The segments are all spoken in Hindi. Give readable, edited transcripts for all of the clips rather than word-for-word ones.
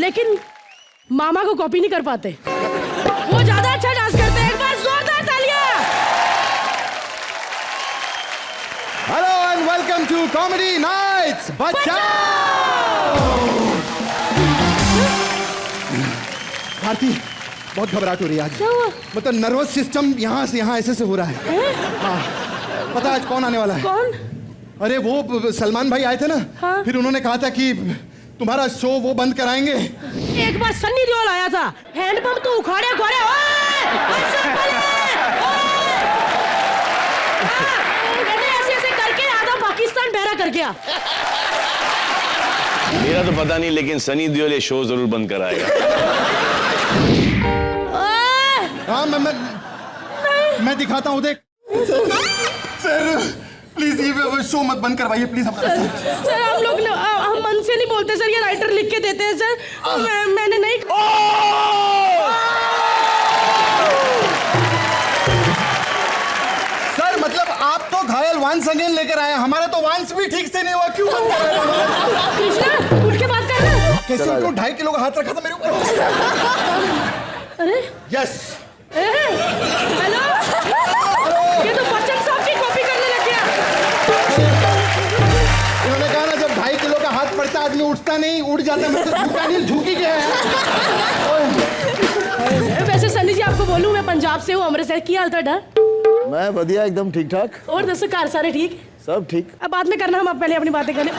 लेकिन मामा को कॉपी नहीं कर पाते, वो ज्यादा अच्छा डांस करते हैं। एक बार जोरदार तालियां। Hello and welcome to comedy nights Bachao. Bharti, बहुत घबराहट हो रही है आज। क्या हुआ? मतलब नर्वस सिस्टम यहाँ से यहाँ ऐसे हो रहा है। हाँ, पता आज कौन आने वाला है? कौन? अरे वो सलमान भाई आए थे ना। हाँ? फिर उन्होंने कहा था कि तुम्हारा शो वो बंद कराएंगे। एक बार सन्नी देओल आया था, हैंडपंप तो उखाड़े उखाड़े। ऐसे ऐसे करके आधा पाकिस्तान बहरा कर गया। मेरा तो पता नहीं, लेकिन सनी देओल ये शो जरूर बंद कराएगा। हाँ मैं दिखाता हूँ, देख। सर प्लीज ये शो मत बंद करवाइए प्लीज। सर हम लोग हम मन से नहीं बोलते सर, ये राइटर लिख के देते हैं सर। मैंने नहीं। सर मतलब आप तो घायल वांस अगेन लेकर आए, हमारा तो वांस भी ठीक से नहीं हुआ, क्यों बंद कर रहे हैं? कृष्णा उठ के बात कर रहा। कैसे उनको 2.5 किलो का हाथ रखा था मेरे ऊपर। अरे यस हेलो, ये तो बच्चन साहब की कॉपी करने लग गया। उन्होंने कहा ना जब 2.5 किलो का हाथ पड़ता आदमी उठता नहीं, उठ जाता। मैं तो झुका नहीं, झुकी गया है। वैसे सनी जी आपको बोलूं, मैं पंजाब से हूँ, अमृतसर। की हाल था? मैं बढ़िया, एकदम ठीक ठाक। और दसो कार सारे ठीक? सब ठीक। अब बाद में करना, हम पहले अपनी बातें करें।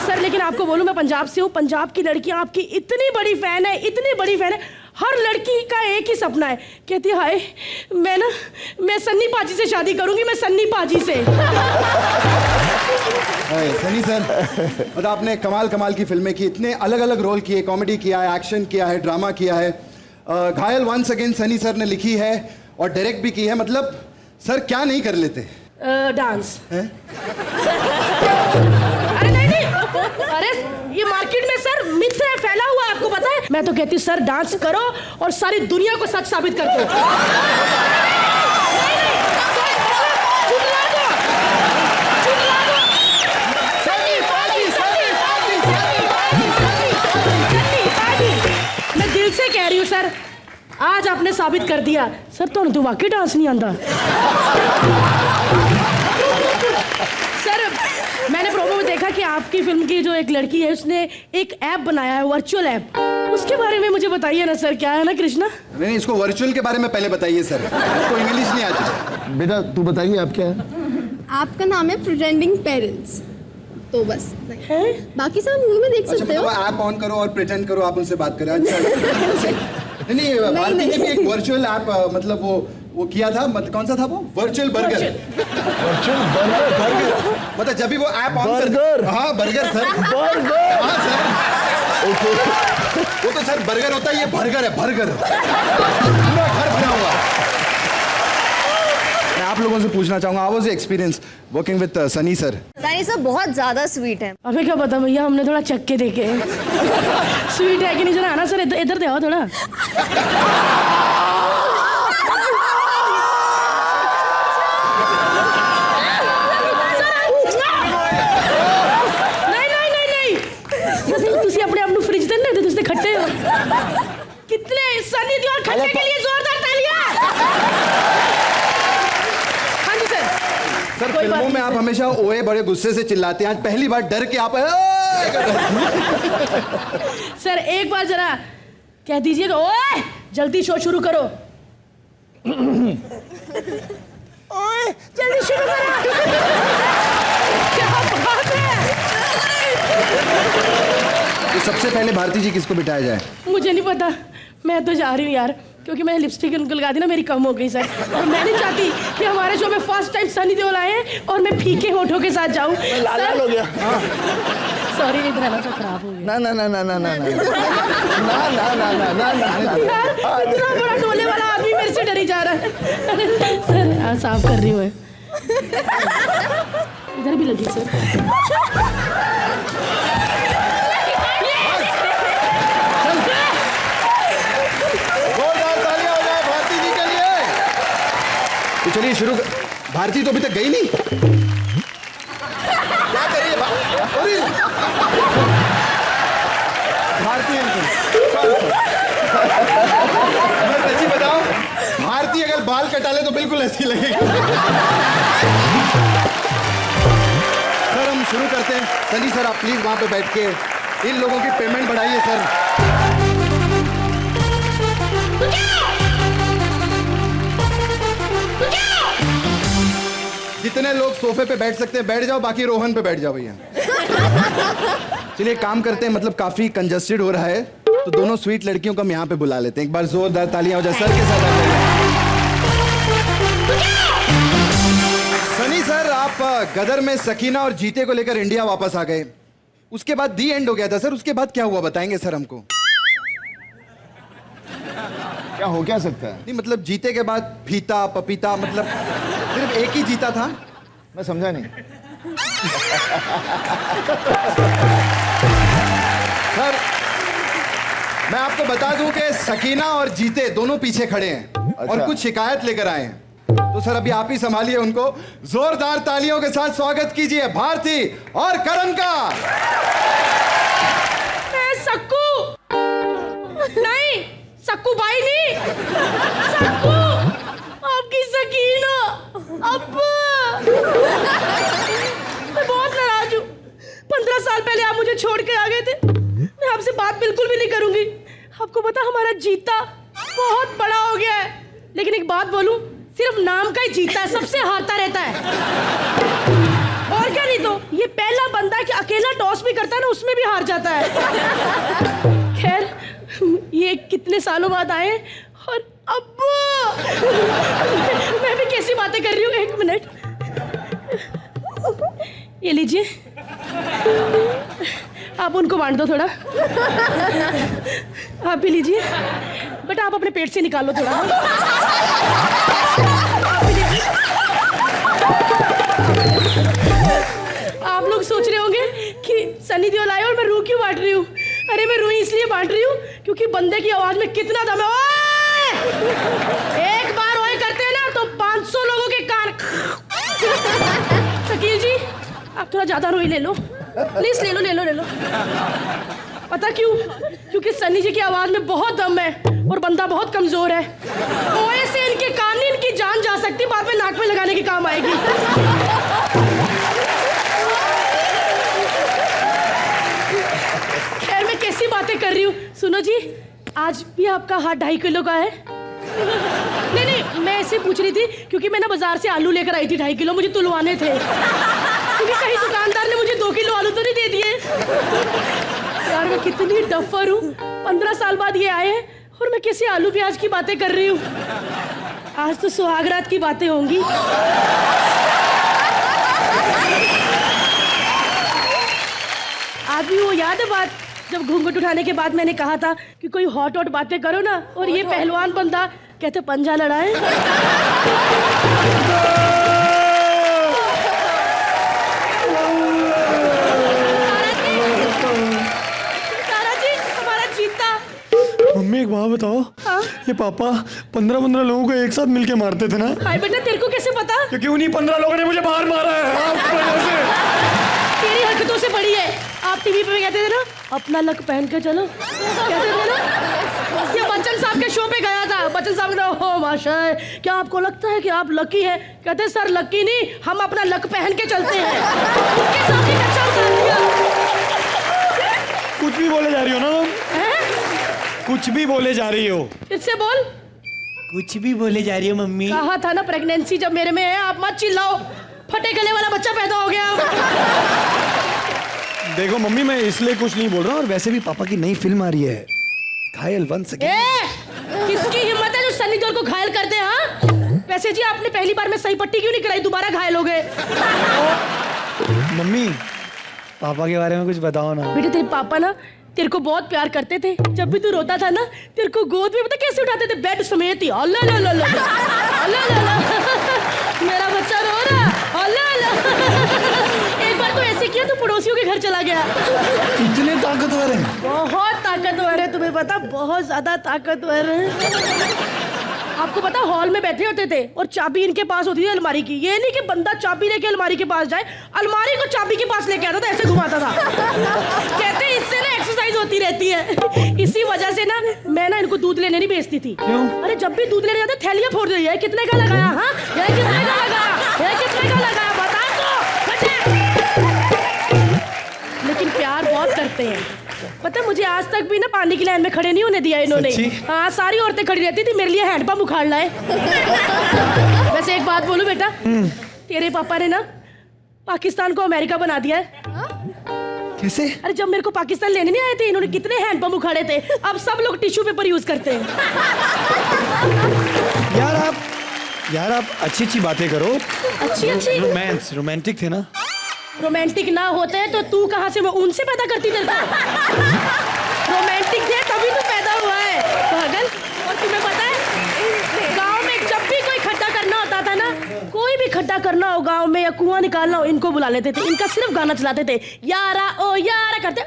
सर लेकिन आपको बोलूं, मैं पंजाब से हूँ। पंजाब की लड़कियां आपकी इतनी बड़ी फैन है, इतनी बड़ी फैन है। हर लड़की का एक ही सपना है, कहती है हाय मैं सन्नी पाजी से शादी करूंगी, मैं सन्नी पाजी से। सनी सर, मतलब आपने कमाल की फिल्में की, इतने अलग अलग रोल किए, कॉमेडी किया है, एक्शन किया है, ड्रामा किया है। घायल वंस अगेन सनी सर ने लिखी है और डायरेक्ट भी की है। मतलब सर क्या नहीं कर लेते? डांस। अरे नहीं, अरे ये मार्केट में सर मिथ है, फैला हुआ है, आपको पता है। मैं तो कहती सर डांस करो और सारी दुनिया को सच साबित कर दो। मैं दिल से कह रही हूँ सर, आज आपने साबित कर दिया। सर तो वाकई डांस नहीं आता। सर मैंने प्रोमो में देखा कि आपकी फिल्म की जो एक लड़की है उसने एक ऐप बनाया है, वर्चुअल ऐप। उसके बारे में मुझे बताइए ना सर, क्या है ना कृष्णा? नहीं, इसको वर्चुअल के बारे में पहले बताइए सर, तो इंग्लिश नहीं आती। बेटा तू बताइए आप क्या है? आपका नाम है प्रिटेंडिंग पेरेंट्स, तो बस है? बाकी सब मूवी में देख सकते हो। ऐप ऑन करो और प्रिटेंड करो, आप उनसे बात करें। अच्छा नहीं, भारती ने भी एक वर्चुअल ऐप मतलब वो किया था। मतलब कौन सा था वो? Virtual burger. वर्चुअल बर्गर मतलब जब भी वो ऐप ऑन बर्गर। हाँ बर्गर सर, बर्गर। हाँ सर, वो तो सर बर्गर होता है, ये बर्गर है, बर्गर। पूरा घर भरा हुआ। मैं आप लोगों से पूछना चाहूंगा, how was your experience working with Sunny sir? Sunny sir बहुत ज्यादा स्वीट है। अबे क्या पता भैया, हमने थोड़ा चख के देखे। स्वीट है कि नहीं जरा आना सर, इधर दे आओ थोड़ा। तुसी अपने आप को फ्रिज दे ना, तुसी खट्टे हो। कितने सनी देओल खट्टे के लिए जोरदार तालियां। हाँ जी सर। सर फिल्मों में आप हमेशा ओए बड़े गुस्से से चिल्लाते हैं, आज पहली बार डर के आप सर एक बार जरा कह दीजिएगा, ओए जल्दी शो शुरू करो। ओए जल्दी शुरू करो। क्या बात है। तो सबसे पहले भारती जी किसको बिठाया जाए? मुझे नहीं पता, मैं तो जा रही हूँ यार, क्योंकि मैंने लिपस्टिक उनको लगा दी ना, मेरी कम हो गई सर। और मैं नहीं चाहती कि हमारे शो में फर्स्ट टाइम सनी देओल आए और मैं फीके होठों के साथ जाऊँ। लाल हो गया। सॉरी, नहीं ड्रामा तो खराब हो गया। ना ना ना ना ना ना ना ना ना ना ना ना यार इतना बड़ा टोले वाला आदमी मेरे से डरी जा रहा है। सर साफ कर रही हूँ मैं। इधर भी लगी सर। तो चलिए शुरू भारती तो अभी तक गई नहीं, क्या करिए भारती? मैं सच्ची बताऊं, भारती अगर बाल कटा ले तो बिल्कुल ऐसी लगेगी। सर हम शुरू करते हैं। सनी सर आप प्लीज वहां पे बैठ के इन लोगों की पेमेंट बढ़ाइए सर। जितने लोग सोफे पे बैठ सकते हैं बैठ जाओ, बाकी रोहन पे बैठ जाओ भैया। चलिए काम करते हैं, मतलब काफी कंजस्टेड हो रहा है तो दोनों स्वीट लड़कियों को हम यहाँ पे बुला लेते हैं। एक बार जोरदार तालियां हो जाए सर के साथ। सनी सर आप गदर में सकीना और जीते को लेकर इंडिया वापस आ गए, उसके बाद दी एंड हो गया था सर, उसके बाद क्या हुआ बताएंगे सर हमको? क्या हो क्या सकता है? नहीं मतलब जीते के बाद फीता पपीता, मतलब सिर्फ एक ही जीता था। मैं समझा नहीं। सर मैं आपको बता दूं कि सकीना और जीते दोनों पीछे खड़े हैं और कुछ शिकायत लेकर आए हैं, तो सर अभी आप ही संभालिए उनको। जोरदार तालियों के साथ स्वागत कीजिए भारती और करण का। सक्कू नहीं, सक्कू भाई नहीं, सक्कू आपकी सकीना। अब्बा मैं बहुत नाराज हूँ। 15 साल पहले आप मुझे छोड़ के आ गए थे, मैं आपसे बात बिल्कुल भी नहीं करूंगी। आपको पता हमारा जीता बहुत बड़ा हो गया है, लेकिन एक बात बोलूं, सिर्फ नाम का ही जीता है, सबसे हारता रहता है। और क्या, नहीं तो ये पहला बंदा है कि अकेला टॉस भी करता है ना, उसमें भी हार जाता है। खैर ये कितने सालों बाद आए और अब्बा मैं भी कैसी बातें कर रही हूँ। एक मिनट ये लीजिए, आप उनको बांट दो थोड़ा। आप भी लीजिए, बट आप अपने पेट से निकालो थोड़ा। आप भी लीजिए। आप लोग सोच रहे होंगे कि सनी देओल आए और मैं रूह क्यों बांट रही हूँ। अरे मैं रूह इसलिए बांट रही हूँ क्योंकि बंदे की आवाज में कितना दम है। ओए! एक बार ओए करते हैं ना तो 500 लोगों के कान। शकील जी आप थोड़ा ज्यादा रोई ले लो प्लीज, ले लो ले लो ले लो। पता क्यों? क्योंकि सनी जी की आवाज में बहुत दम है और बंदा बहुत कमजोर है। ओए से इनके कान नहीं, इनकी जान जा सकती, बाद में नाक में लगाने के काम आएगी। खैर मैं कैसी बातें कर रही हूँ। सुनो जी, आज भी आपका हाथ 2.5 किलो का है? नहीं नहीं, मैं ऐसे पूछ रही थी क्योंकि मैं ना बाजार से आलू लेकर आई थी 2.5 किलो, मुझे तुलवाने थे, क्योंकि कहीं दुकानदार ने मुझे 2 किलो आलू तो नहीं दे दिए। यार मैं कितनी डफर हूँ, 15 साल बाद ये आए हैं और मैं कैसे आलू प्याज की बातें कर रही हूँ। आज तो सुहागरात की बातें होंगी। आप भी वो याद है बात, जब घूंघट उठाने के बाद मैंने कहा था कि कोई हॉट हॉट बातें करो ना, और ये पहलवान बंदा कहते पंजा लड़ाए। तारा जी हमारा जीता। मम्मी एक बात बताओ, हाँ? ये पापा 15-15 लोगों को एक साथ मिलके मारते थे ना? हाय बेटा तेरे को कैसे पता? क्योंकि उन्हीं 15 लोगों ने मुझे बाहर मारा है। तेरी हरकतों से बड़ी है। आप टीवी पे कहते थे ना अपना लक पहन के चलो, कहते थे ना। ये बच्चन साहब के शो पे गया था, बच्चन साहब ने हो माशा, क्या आपको लगता है कि आप लकी हैं? कहते सर लकी नहीं, हम अपना लक पहन के चलते हैं। उनके साथ ही अच्छा उतार दिया। कुछ भी बोले जा रही हो ना तुम? कुछ भी बोले जा रही हो? इससे बोल। कुछ भी बोले जा रही हो मम्मी। कहा था ना प्रेगनेंसी जब मेरे में है, आप मत चिल्लाओ, फटे गले वाला बच्चा पैदा हो गया। देखो मम्मी मैं इसलिए कुछ नहीं बोल रहा, और वैसे भी पापा की नई फिल्म आ रही है घायल 1 सेकंड। किसकी हिम्मत है जो सनी देओल को घायल कर दे? हाँ वैसे जी आपने पहली बार में सही पट्टी क्यों नहीं कराई, दोबारा घायल हो गए? मम्मी पापा के बारे में कुछ बताओ ना। बेटे तेरे पापा ना तेरे को बहुत प्यार करते थे, जब भी तू रोता था ना तेरे को गोद में पता कैसे उठाते थे, बेड समेत ही। अल्लाह ला ला ला अल्लाह ला ला मेरा बच्चा रो रहा, अल्लाह ला। एक बार तो ऐसे किया तो पड़ोसियों के घर चला गया। इतने ताकतवर हैं? बहुत ताकतवर है, तुम्हें पता, बहुत ज्यादा ताकतवर है। आपको पता हॉल में बैठे होते थे और चाबी इनके पास होती थी अलमारी की। ये नहीं कि बंदा चाबी लेके अलमारी के पास जाए, अलमारी को चाबी के पास लेके आता था, ऐसे घुमाता था। कहते इससे ना एक्सरसाइज होती रहती है। इसी वजह से ना मैं ना इनको दूध लेने नहीं भेजती थी। क्यों? अरे जब भी दूध लेने जाते थैलियां फोड़ रही है, कितने का लगाया? हाँ, ये कितने का लगाया? ये कितने का लगाया? बता तो। लेकिन प्यार बहुत करते हैं। पता है, मुझे आज तक भी ना पानी की लाइन में खड़े नहीं होने दिया इन्होंने। हाँ, सारी औरतें खड़ी रहती थी, मेरे लिए हैंडपंप उखाड़ लाए। वैसे एक बात बोलूं बेटा, तेरे पापा ने ना पाकिस्तान को अमेरिका बना दिया है। कैसे? अरे जब मेरे को पाकिस्तान लेने नहीं आए थे, इन्होंने कितने हैंडपंप उखाड़े थे। अब सब लोग टिश्यू पेपर यूज करते हैं। यार आप अच्छी बातें करो। अच्छी रोमांटिक थे ना? रोमांटिक ना होते तो तू कहाँ से, मैं उनसे पैदा करती तेरे को? रोमांटिक थे तभी तू पैदा हुआ है पागल। और तुम्हें पता है गांव में जब भी कोई खड्डा करना होता था ना, कोई भी खड्डा करना हो गांव में या कुआं निकालना हो, इनको बुला लेते थे। इनका सिर्फ गाना चलाते थे, यारा ओ यारा करते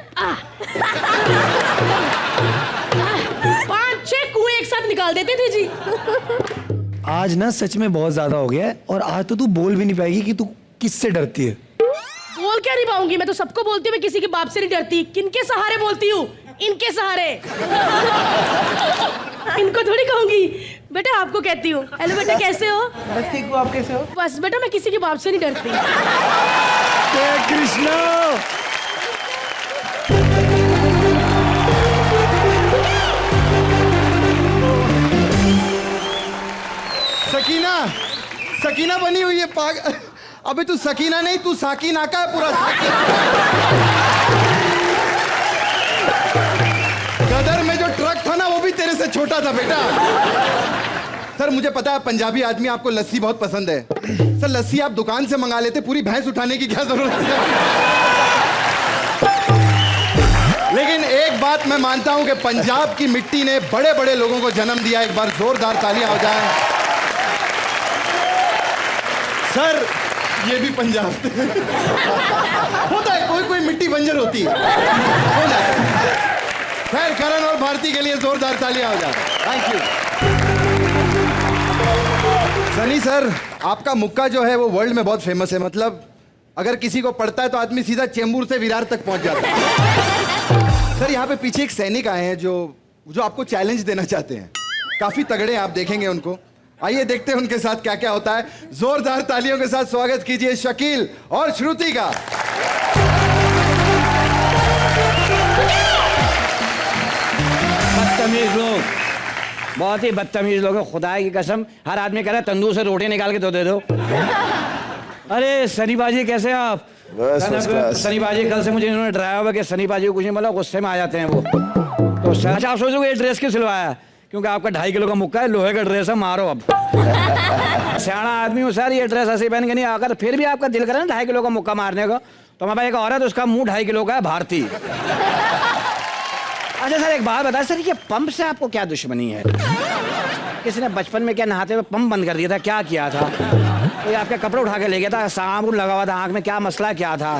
5-6 कुएं एक साथ निकाल देते थे जी। आज ना सच में बहुत ज्यादा हो गया है, और आज तो तू बोल भी नहीं पाएगी कि तू किससे डरती है। बोल क्या नहीं पाऊंगी, मैं तो सबको बोलती हूँ, मैं किसी के बाप से नहीं डरती। किनके सहारे बोलती हूँ? इनके सहारे। इनको थोड़ी कहूंगी बेटा, आपको कहती हूँ। हेलो बेटा, कैसे हो? बस ठीक हो, आप कैसे हो? बस बेटा, मैं किसी के बाप से नहीं डरती। कृष्णा सकीना बनी हुई है पागल। अबे तू सकीना नहीं, तू साकिन आका है पूरा। गदर में जो ट्रक था ना, वो भी तेरे से छोटा था बेटा। सर मुझे पता है पंजाबी आदमी, आपको लस्सी बहुत पसंद है। सर लस्सी आप दुकान से मंगा लेते, पूरी भैंस उठाने की क्या जरूरत है? लेकिन एक बात मैं मानता हूं कि पंजाब की मिट्टी ने बड़े बड़े लोगों को जन्म दिया। एक बार जोरदार तालियां हो जाए। सर ये भी पंजाब होता है, कोई कोई मिट्टी बंजर होती है, हो जाए। खैर करण और भारती के लिए जोरदार तालियां हो जाए। Thank you. सनी सर, आपका मुक्का जो है वो वर्ल्ड में बहुत फेमस है। मतलब अगर किसी को पड़ता है तो आदमी सीधा चेंबूर से विरार तक पहुंच जाता है। सर यहाँ पे पीछे एक सैनिक आए हैं जो आपको चैलेंज देना चाहते हैं। काफी तगड़े हैं, आप देखेंगे उनको। आइए देखते हैं उनके साथ क्या क्या होता है। जोरदार तालियों के साथ स्वागत कीजिए शकील और श्रुति का। बदतमीज लोग, बहुत ही बदतमीज लोग हैं, खुदा की कसम। हर आदमी कह रहा है तंदूर से रोटी निकाल के तो दे दो। अरे सनी बाजी कैसे हैं आप? सनी बाजी कल से मुझे इन्होंने डराया हुआ कि सनी बाजी को कुछ नहीं बोला, गुस्से में आ जाते हैं वो। तो सर अच्छा आप सोचोगे ये ड्रेस क्यों सिलवाया? क्योंकि आपका 2.5 किलो का मुक्का है, लोहे का ड्रेस है, मारो अब। सियाना आदमी हूँ सर, ये ड्रेस ऐसे पहन के नहीं। अगर फिर भी आपका दिल करे ना 2.5 किलो का मुक्का मारने का, तो हमारे पास एक औरत, उसका मुंह 2.5 किलो का है, भारती। अच्छा सर एक बात बता सर, ये पंप से आपको क्या दुश्मनी है? किसी ने बचपन में क्या नहाते हुए पंप बंद कर दिया था, क्या किया था? कोई आपके कपड़े उठा के ले गया था, साबुन लगा हुआ था आंख में, क्या मसला क्या था?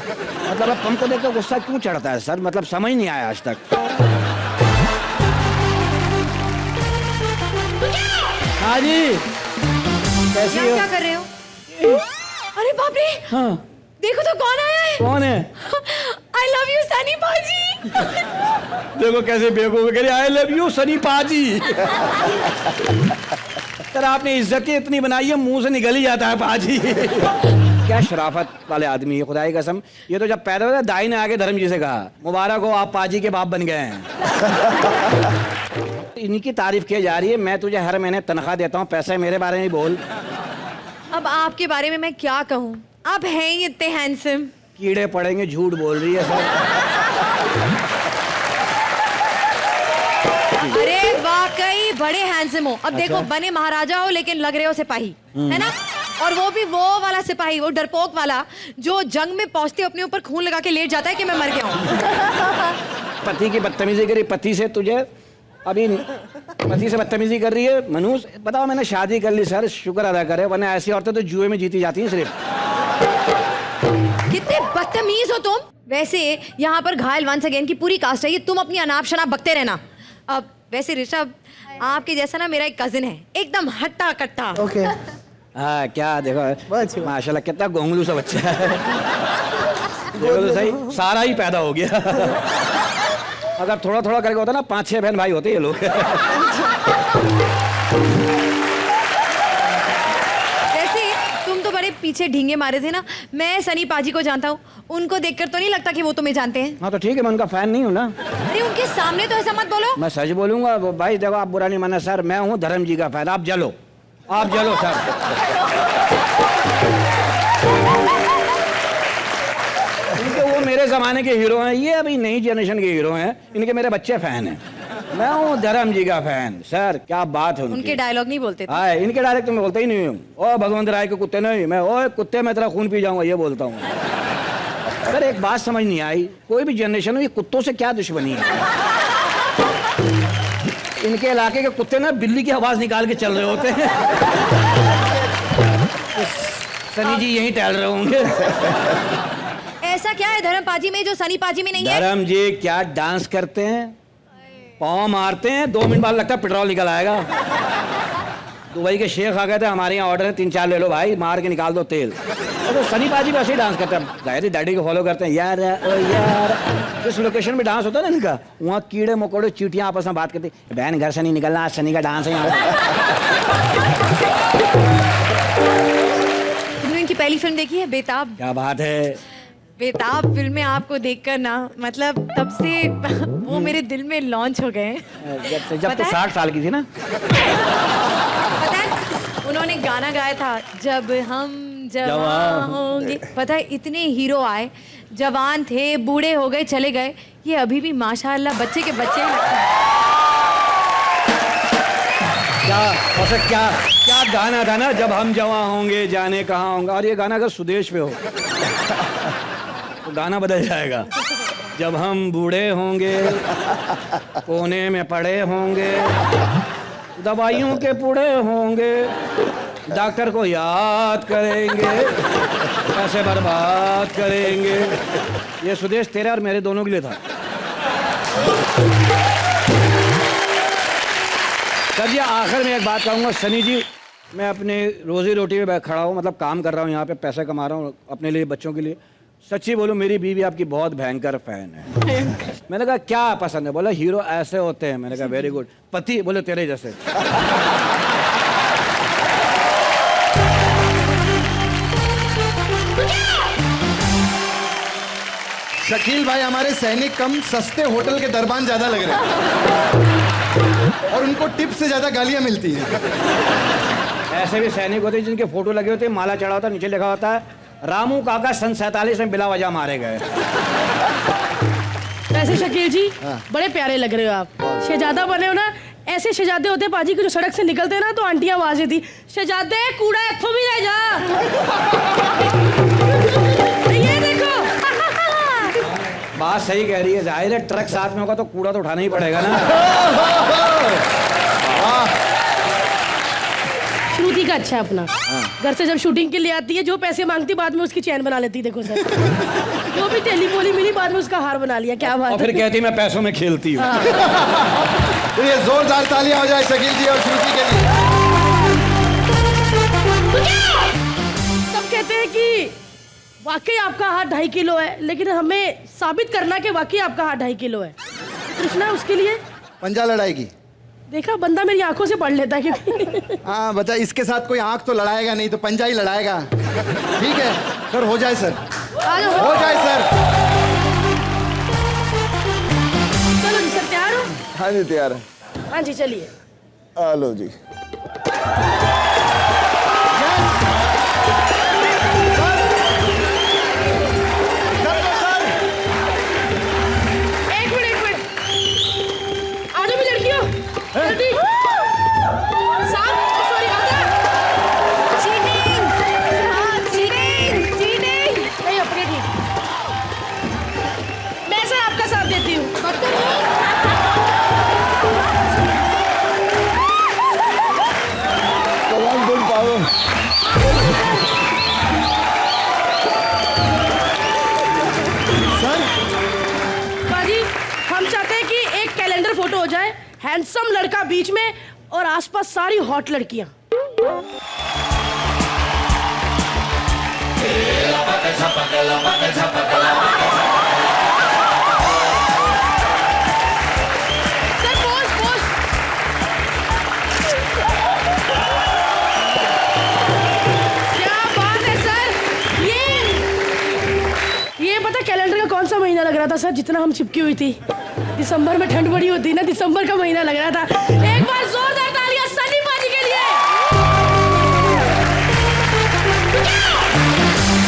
मतलब अब पंप को देखकर गुस्सा क्यों चढ़ता है सर? मतलब समझ नहीं आया आज तक। हाँ जी कैसी हो? क्या कर रहे हो? अरे बाप रे, हाँ देखो तो कौन आया है। कौन है? आई लव यू सनी पाजी। देखो कैसे बेवकूफ कह रही, आई लव यू सनी पाजी। सर आपने इज्जत ही इतनी बनाई है, मुंह से निकल ही जाता है पाजी। क्या शराफत वाले आदमी है, खुदा की कसम। ये तो जब पैदा हुआ दाई ने आके धर्म जी से कहा मुबारक हो, आप पाजी के बाप बन गए हैं। इन्हीं की तारीफ की जा रही है। मैं तुझे हर महीने तनख्वाह देता हूँ, पैसे मेरे बारे में बोल। अब आपके बारे में मैं क्या कहूँ, आप हैं ही इतने हैंडसम। कीड़े पड़ेंगे, झूठ बोल रही है सर। अरे वाकई बड़े हैंडसम हो। अब देखो बने महाराजा हो लेकिन लग रहे हो सिपाही, है ना? और वो भी वो वाला सिपाही, वो डरपोक वाला जो जंग में पहुंचते अपने ऊपर खून लगा के लेट जाता है कि मैं मर गया हूँ। पति की बदतमीजी करी, पति से तुझे अभी नहीं, पति से बदतमीजी कर रही है। मनूस बताओ, मैंने शादी कर ली सर, शुक्र अदा करे, वरना ऐसी औरतें तो जुए में जीती जाती हैं सिर्फ। कितने बदतमीज हो तुम। वैसे यहाँ पर घायल वंस अगेन की पूरी कास्ट है, ये तुम अपनी अनाप शनाप बकते रहना। अब वैसे ऋषभ आपके जैसा ना मेरा एक कजिन है, एकदम हट्टा कट्टा। ओके हाँ क्या देखो बहुत अच्छी बात। माशाल्लाह कितना गोंगलू सा बच्चा है। देखो तो सही, सारा ही पैदा हो गया। अगर थोड़ा थोड़ा करके होता ना 5-6 बहन भाई होते ये लोग। वैसे तुम तो बड़े पीछे ढींगे मारे थे ना। मैं सनी पाजी को जानता हूँ, उनको देखकर तो नहीं लगता कि वो तुम्हें जानते हैं। हाँ तो ठीक है, मैं उनका फैन नहीं हूँ ना। अरे उनके सामने तो ऐसा मत बोलो। मैं सच बोलूंगा वो भाई, देखो आप बुरा नहीं माना सर, मैं हूँ धर्म जी का फैन। आप जलो, आप जलो सर। इनके वो मेरे जमाने के हीरो हैं, ये अभी नई जनरेशन के हीरो हैं। इनके मेरे बच्चे फैन हैं। मैं हूँ धर्म जी का फैन। सर क्या बात है उनके डायलॉग नहीं बोलते थे। हाँ इनके डायरेक्ट तो मैं बोलता ही नहीं हूँ। ओ भगवंत राय के कुत्ते नहीं, मैं ओ कुत्ते में तेरा खून पी जाऊंगा ये बोलता हूँ। सर एक बात समझ नहीं आई, कोई भी जनरेशन हो, ये कुत्तों से क्या दुश्मनी है? इनके इलाके के कुत्ते ना बिल्ली की आवाज निकाल के चल रहे होते हैं। सनी जी यहीं टहल रहे होंगे। ऐसा क्या है धर्म पाजी में जो सनी पाजी में नहीं है? धर्म जी क्या डांस करते हैं, पाँव मारते हैं, 2 मिनट बाद लगता है पेट्रोल निकल आएगा। दुबई के शेख आ गए थे, हमारे यहाँ ऑर्डर है 3-4 ले लो भाई, मार के निकाल दो तेल। तो सनी पाजी वैसे ही डांस करते हैं, जाहिर डैडी को फॉलो करते हैं। यार ओ यार, जिस लोकेशन में डांस होता है ना इनका, वहाँ कीड़े मकोड़े चींटियाँ आपस में बात करती, बहन घर से नहीं निकलना, आज सनी का डांस है यहाँ। तुमने इनकी पहली फिल्म देखी है बेताब? क्या बात है। बेताब फिल्म में आपको देखकर ना, मतलब तब से वो मेरे दिल में लॉन्च हो गए। जब तो 60 साल की थी ना। पता है उन्होंने गाना गाया था, जब हम जवान होंगे। पता है इतने हीरो आए, जवान थे, बूढ़े हो गए, चले गए, ये अभी भी माशाअल्लाह बच्चे के बच्चे ही लगते हैं। क्या औसत क्या क्या गाना था ना, जब हम जवां होंगे जाने कहाँ होंगे। और ये गाना अगर सुदेश पे हो तो गाना बदल जाएगा। जब हम बूढ़े होंगे, कोने में पड़े होंगे, दवाइयों के पूड़े होंगे, डॉक्टर को याद करेंगे, पैसे बर्बाद करेंगे। ये सुदेश तेरे और मेरे दोनों के लिए था। सर जी आखिर में एक बात कहूँगा, सनी जी मैं अपने रोजी रोटी पे खड़ा हूँ, मतलब काम कर रहा हूँ यहाँ पे, पैसे कमा रहा हूँ अपने लिए, बच्चों के लिए। सच्ची बोलो मेरी बीवी आपकी बहुत भयंकर फैन है। मैंने कहा क्या पसंद है? बोला हीरो ऐसे होते हैं। मैंने कहा वेरी गुड। पति? बोले तेरे जैसे। शकील भाई हमारे सैनिक कम सस्ते होटल के दरबान ज्यादा लग रहे हैं, और उनको टिप से ज्यादा गालियां मिलती हैं। ऐसे भी सैनिक होते हैं जिनके फोटो लगे होते हैं, माला चढ़ा होता है, नीचे लिखा होता है रामू काका सन 47 में बिला वजह मारे गए। वैसे शकील जी बड़े प्यारे लग रहे हो आप, शहजादा बने हो ना। ऐसे शहजादे होते पाजी के जो सड़क से निकलते हैं ना तो आंटियां आवाज देती, शहजादे कूड़ा इत्थों भी ले जा। ये देखो। बात सही कह रही है, जाहिर है ट्रक साथ में होगा तो कूड़ा तो उठाना ही पड़ेगा ना। श्रुति का अच्छा है अपना, घर से जब शूटिंग के लिए आती है, जो पैसे मांगती बाद में उसकी चैन बना लेती। देखो सर, जो भी टेली पोली मिली बाद में उसका हार बना लिया। क्या बात और फिर कहती मैं पैसों में खेलती हूँ। तो ये जोरदार तालियां हो जाए शकील जी और श्रुति के लिए। सब कहते हैं कि वाकई आपका हाथ 2.5 किलो है, लेकिन हमें साबित करना कि वाकई आपका हाथ 2.5 किलो है। कृष्णा उसके लिए पंजा लड़ाएगी। देखा बंदा मेरी आंखों से पढ़ लेता है क्योंकि हाँ बता, इसके साथ कोई आंख तो लड़ाएगा नहीं, तो पंजा ही लड़ाएगा। ठीक है सर, हो जाए सर, हो जाए सर। चलो जी सर, तैयार हो? हाँ जी तैयार है। हाँ जी चलिए। हेलो जी। एक मिनट आ जाओ भी लड़कियों, जल्दी। Sorry cheating, cheating. नहीं अपने ठीक, मैं सर आपका साथ देती हूँ। हैंडसम लड़का बीच में और आसपास सारी हॉट लड़कियां। Sir pose pose. क्या बात है सर। ये पता कैलेंडर का कौन सा महीना लग रहा था सर जितना हम चिपकी हुई थी? दिसंबर में ठंड बड़ी होती है ना, दिसंबर का महीना लग रहा था। एक बार जोरदार तालियां सनी पाजी के लिए।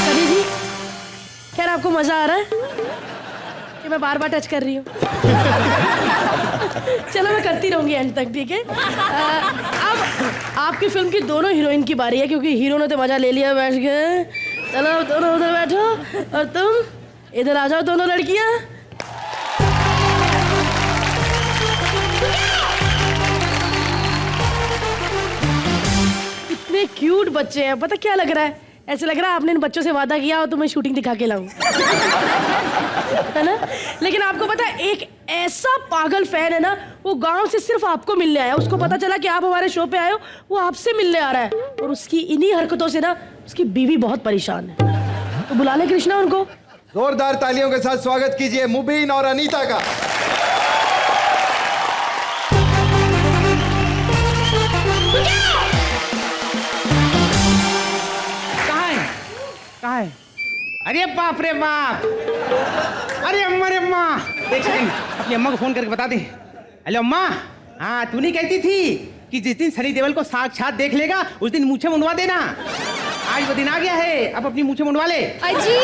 सनी जी, खैर आपको मजा आ रहा है कि मैं बार बार टच कर रही हूँ? चलो मैं करती रहूंगी एंड तक, ठीक है? अब आपकी फिल्म की दोनों हीरोइन की बारी है, क्योंकि हीरो ने तो मजा ले लिया बैठ के। चलो दोनों उधर बैठो और तुम इधर आ जाओ दोनों लड़कियां। इतने क्यूट बच्चे हैं। पता क्या लग रहा है? ऐसे लग रहा है आपने इन बच्चों से वादा किया और तुम्हें शूटिंग दिखा के लाऊं। है ना? लेकिन आपको पता है एक ऐसा पागल फैन है ना, वो गांव से सिर्फ आपको मिलने आया। उसको पता चला कि आप हमारे शो पे आए हो, वो आपसे मिलने आ रहा है। और उसकी इन्हीं हरकतों से ना उसकी बीवी बहुत परेशान है। तो बुला ले कृष्णा उनको। जोरदार तालियों के साथ स्वागत कीजिए मुबीन और अनीता का। कहाँ है? अरे बाप रे बाप। अरे अम्मा रे अम्मा, एक सेकंड अपनी अम्मा को फोन करके बता दे। हेलो अम्मा, हाँ तू नहीं कहती थी कि जिस दिन सनी देओल को साक्षात देख लेगा उस दिन मूछें मुंडवा देना? आज वो दिन आ गया है, अब अपनी मूछें मुंडवा ले। अजी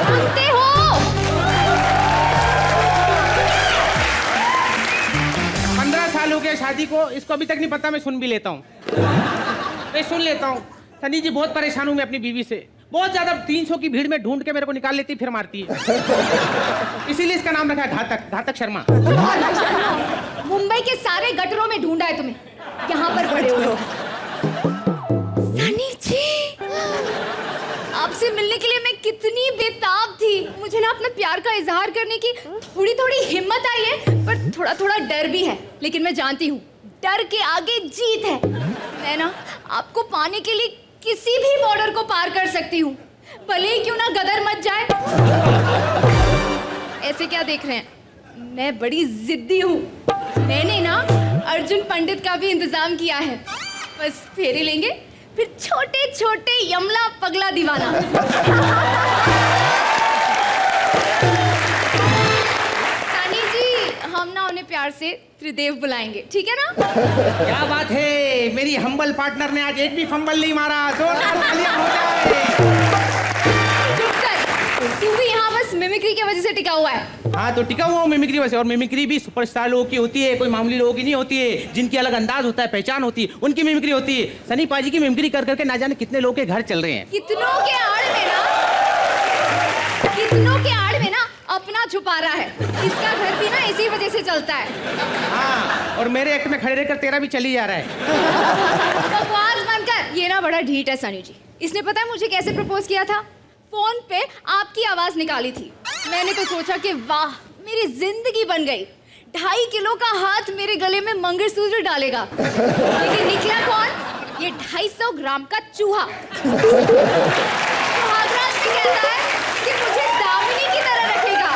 सुनते हो? 15 साल हो गए शादी को, इसको अभी तक नहीं पता। मैं सुन भी लेता हूँ, मैं सुन लेता हूँ। सनी जी बहुत परेशान हूँ मैं अपनी बीवी से, बहुत ज्यादा। 300 की भीड़ में ढूंढ के मेरे को निकाल लेती फिर मारती है। इसीलिए इसका नाम रखा है घातक, घातक शर्मा। मुंबई के सारे गटरों में ढूंढा है तुम्हें, यहाँ पर पड़े हुए हो। सनी जी, आपसे मिलने के लिए मैं कितनी बेताब थी। मुझे ना अपने प्यार का इजहार करने की थोड़ी थोड़ी हिम्मत आई है, पर थोड़ा थोड़ा डर भी है। लेकिन मैं जानती हूँ डर के आगे जीत है। मैं ना आपको पाने के लिए किसी भी बॉर्डर को पार कर सकती हूँ, भले ही क्यों ना गदर मच जाए। ऐसे क्या देख रहे हैं? मैं बड़ी जिद्दी हूँ। मैंने ना अर्जुन पंडित का भी इंतजाम किया है। बस फेरे लेंगे, फिर छोटे छोटे यमला पगला दीवाना। सनी जी, हम ना उन्हें प्यार से त्रिदेव बुलाएंगे, ठीक है ना? क्या बात है, मेरी हम्बल पार्टनर ने आज एक भी फंबल नहीं मारा। जोरदार तालियां हो जाए। चुप कर, तू भी यहाँ बस मिमिक्री की वजह से टिका हुआ है। हाँ तो टिका हुआ हूँ मिमिक्री वजह से। और मिमिक्री भी सुपरस्टार लोगों की होती है, कोई मामूली लोगों की नहीं होती है। जिनकी अलग अंदाज होता है, पहचान होती है, उनकी मिमिक्री होती है। सनी पाजी की मिमिक्री कर करके ना जाने कितने लोगों के घर चल रहे हैं। कितनों के आड़ में ना अपना छुपा रहा है। इसका घर भी ना इसी वजह से चलता है। हाँ, और मेरे एक्ट में खड़े रहकर तेरा भी चली जा रहा है। बकवास बंद कर। ये ना बड़ा ढीठ है सनी जी। इसने पता है मुझे कैसे प्रपोज किया था? फोन पे आपकी आवाज निकाली थी। मैंने तो सोचा कि वाह मेरी जिंदगी बन गई। 2.5 किलो का हाथ मेरे गले में मंगलसूत्र डालेगा। लेकिन निकला कौन? ये 250 ग्राम का चूहा। सुहागरात से कहता है कि मुझे दामिनी की तरह रखेगा।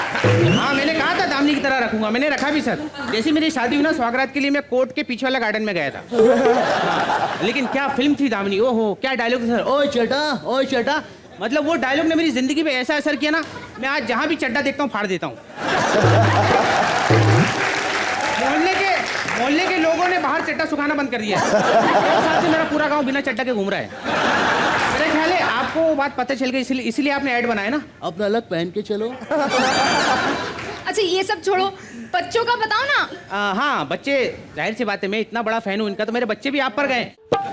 हाँ मैंने कहा था दामिनी की तरह रखूंगा, मैंने रखा भी सर। जैसी मेरी शादी हुई ना, स्वागरात के लिए मैं कोर्ट के पीछे वाला गार्डन में गया था। हाँ, लेकिन क्या फिल्म थी दामिनी, ओहो क्या डायलॉग था सर। ओए चड्डा, ओए चड्डा, मतलब वो डायलॉग ने मेरी जिंदगी पे ऐसा असर किया ना, मैं आज जहां भी चड्डा देखता हूँ फाड़ देता हूँ। मोहल्ले के लोगों ने बाहर चड्डा सुखाना बंद कर दिया। एक साल से मेरा पूरा गांव बिना चड्डा के घूम रहा है। मेरा ख्याल है आपको वो बात पता चल गई, इसीलिए आपने ऐड बनाया ना, अपना अलग पहन के चलो। अच्छा ये सब छोड़ो, बच्चों का बताओ ना। हाँ बच्चे, जाहिर सी बात है मैं इतना बड़ा फैन हूँ इनका, तो मेरे बच्चे भी आप पर गए।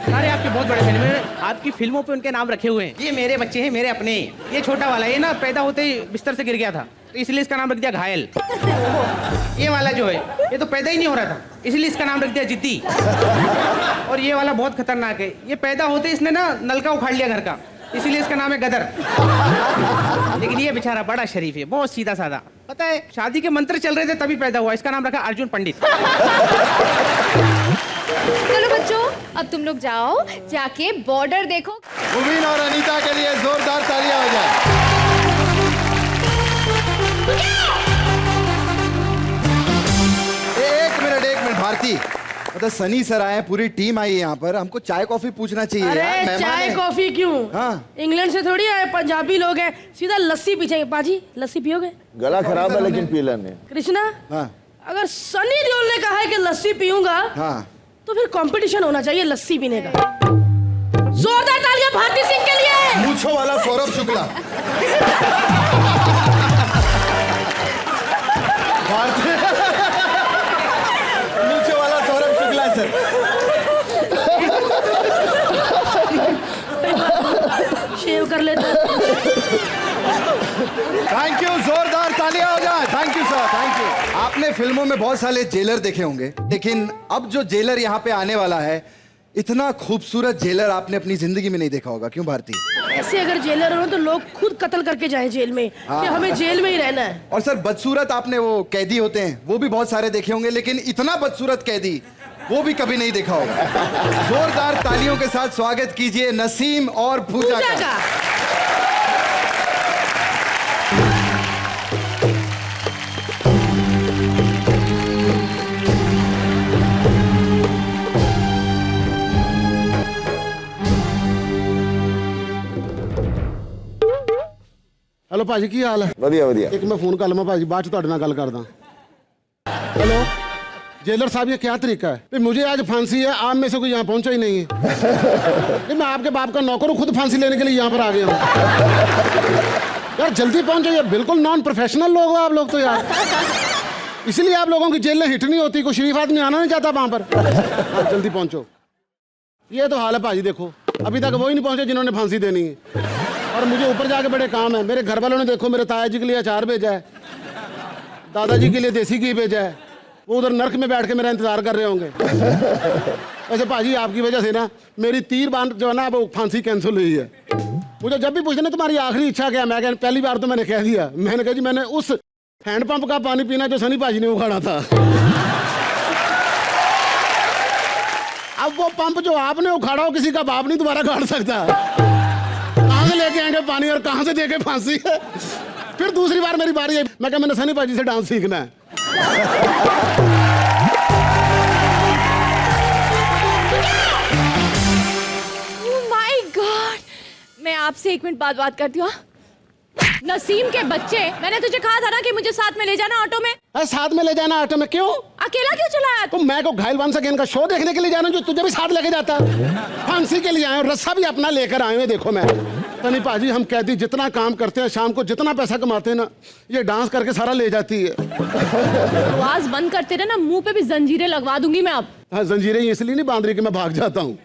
सारे आपके बहुत बड़े फैन, मैंने आपकी फिल्मों पे उनके नाम रखे हुए हैं। ये मेरे बच्चे हैं, मेरे अपने। ये छोटा वाला, ये ना पैदा होते ही बिस्तर से गिर गया था, तो इसलिए इसका नाम रख दिया घायल। ये वाला जो है ये तो पैदा ही नहीं हो रहा था, इसलिए इसका नाम रख दिया जिद्दी। और ये वाला बहुत खतरनाक है, ये पैदा होते इसने ना नलका उखाड़ लिया घर का, इसीलिए इसका नाम है गदर। लेकिन ये बेचारा बड़ा शरीफ है, बहुत सीधा साधा। पता है शादी के मंत्र चल रहे थे तभी पैदा हुआ, इसका नाम रखा अर्जुन पंडित। चलो बच्चों, अब तुम लोग जाओ, जाके बॉर्डर देखो। मुबीन और अनीता के लिए जोरदार तालियां हो जाए। एक मिनट भारती, मतलब सनी सर आए, पूरी टीम आई है यहाँ पर, हमको चाय कॉफी पूछना चाहिए यार, अरे मेहमान चाय हैं। कॉफी क्यों? हाँ। इंग्लैंड से थोड़ी आए, पंजाबी लोग हैं, सीधा लस्सी पीछेंगे। पाजी लस्सी पियोगे? गला खराब है लेकिन पी लेने। कृष्णा, हाँ अगर सनी देओल ने कहा है कि लस्सी पीऊंगा, हाँ तो फिर कंपटीशन होना चाहिए लस्सी पीने का। जोरदार तालियां भारती सिंह के लिए। मूछों वाला सौरभ शुक्ला। भारती मूछों वाला सौरभ शुक्ला सर। शेव कर लेते। थैंक यू, जोरदार तालियां हो जाए। Thank you sir, thank you. आपने फिल्मों में बहुत सारे जेलर देखे होंगे, लेकिन अब जो जेलर यहाँ पे आने वाला है, इतना खूबसूरत जेलर आपने अपनी जिंदगी में नहीं देखा होगा। क्यों भारती? ऐसे अगर जेलर हो तो लोग खुद कत्ल करके जाएं जेल में, कि हमें जेल में ही रहना है। और सर बदसूरत आपने वो कैदी होते हैं वो भी बहुत सारे देखे होंगे, लेकिन इतना बदसूरत कैदी वो भी कभी नहीं देखा होगा। जोरदार तालियों के साथ स्वागत कीजिए नसीम और पूजा का। हेलो भाजी, की हाल है? ਵਧੀਆ ਵਧੀਆ। एक मैं फोन कर लवां भाजी, बाद च तुहाडे नाल गल करदा। हेलो जेलर साहब, ये क्या तरीका है? भी मुझे आज फांसी है, आप में से कोई यहाँ पहुंचा ही नहीं है। कि मैं आपके बाप का नौकर हूँ, खुद फांसी लेने के लिए यहाँ पर आ गया हूँ। यार जल्दी पहुंचो, यार बिल्कुल नॉन प्रोफेशनल लोग हो आप लोग तो यार। इसलिए आप लोगों की जेल में हिट नहीं होती, कोई शरीफ आदमी आना नहीं चाहता वहां पर। हाँ, जल्दी पहुंचो। ये तो हाल है भाजी, देखो अभी तक वो ही नहीं पहुंचे जिन्होंने फांसी देनी है। और मुझे ऊपर जाके बड़े काम है। मेरे घर वालों ने देखो मेरे ताया जी के लिए अचार भेजा है, दादाजी के लिए देसी घी भेजा है, वो उधर नर्क में बैठ के मेरा इंतजार कर रहे होंगे। वैसे भाजी आपकी वजह से ना मेरी 3 बार जो है ना वो फांसी कैंसिल हुई है। मुझे जब भी पूछते ना तुम्हारी आखिरी इच्छा क्या है, मैं कह पहली बार तो मैंने कह दिया, मैंने कहा जी मैंने उस हैंडपंप का पानी पीना जो सनी भाजी ने उखाड़ा था। अब वो पंप जो आपने उखाड़ा हो किसी का बाप नहीं दोबारा गाड़ सकता। कहाँ से लेके आएंगे पानी और कहाँ से देके फांसी है। फिर दूसरी बार मेरी बारी है, मैं कहा मैंने सनी भाजी से डांस सीखना है। माय गॉड, मैं आपसे 1 मिनट बाद बात करती हूँ। नसीम के बच्चे, मैंने तुझे कहा था ना कि मुझे साथ में ले जाना ऑटो में। साथ में ले जाना ऑटो में? क्यों? अकेला क्यों चलाया? तो मैं को घायल वंस अगेन का शो देखने के लिए जाना, जो तुझे भी साथ लेके जाता। फांसी के लिए आए और रस्सा भी अपना लेकर आए हैं। देखो मैं तनी पाजी, हम कैदी जितना काम करते हैं, शाम को जितना पैसा कमाते हैं ना, ये डांस करके सारा ले जाती है। आवाज बंद करते रहे ना, मुंह पे भी जंजीरें लगवा दूंगी मैं अब। हाँ, जंजीरें इसलिए नहीं बांध रही कि मैं भाग जाता हूँ,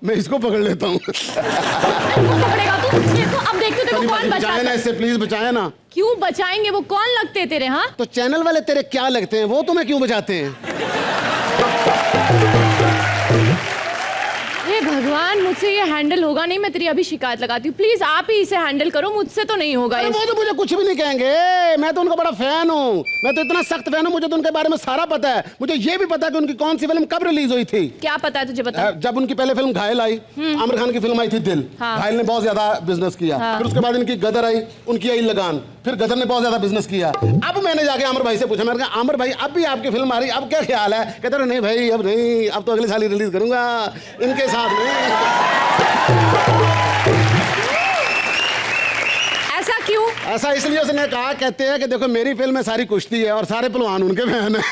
मैं इसको पकड़ लेता हूँ। पकड़ेगा तू? देखो अब देखते देखो कौन बचाए ना बचाता। इससे, प्लीज बचाए ना। क्यों बचाएंगे? वो कौन लगते हैं तेरे? हाँ तो चैनल वाले तेरे क्या लगते हैं, वो तुम्हें क्यों बचाते हैं? हे भगवान, मुझसे ये हैंडल होगा नहीं। मैं तेरी अभी शिकायत लगाती हूँ, प्लीज आप ही इसे हैंडल करो, मुझसे तो नहीं होगा। अरे वो तो मुझे कुछ भी नहीं कहेंगे, मैं तो उनका बड़ा फैन हूँ। मैं तो इतना सख्त फैन हूँ, मुझे तो उनके बारे में सारा पता है। मुझे ये भी पता है कि उनकी कौन सी फिल्म कब रिलीज हुई थी। क्या पता है तुझे? बता। जब उनकी पहले फिल्म घायल आई, आमिर खान की फिल्म आई थी दिल। हाँ। घायल ने बहुत ज्यादा बिजनेस किया। फिर उसके बाद इनकी गदर आई, उनकी आई लगान, फिर गदर ने बहुत ज्यादा बिजनेस किया। अब मैंने जाके आमिर भाई से पूछा, मैंने कहा आमिर भाई अब भी आपकी फिल्म आ रही, अब क्या ख्याल है? कहते रहे नहीं भाई अब नहीं, अब तो अगले साल ही रिलीज करूंगा इनके साथ में। ऐसा क्यों? ऐसा इसलिए उसने कहा, कहते हैं कि देखो मेरी फिल्म में सारी कुश्ती है और सारे पहलवान उनके फैन हैं।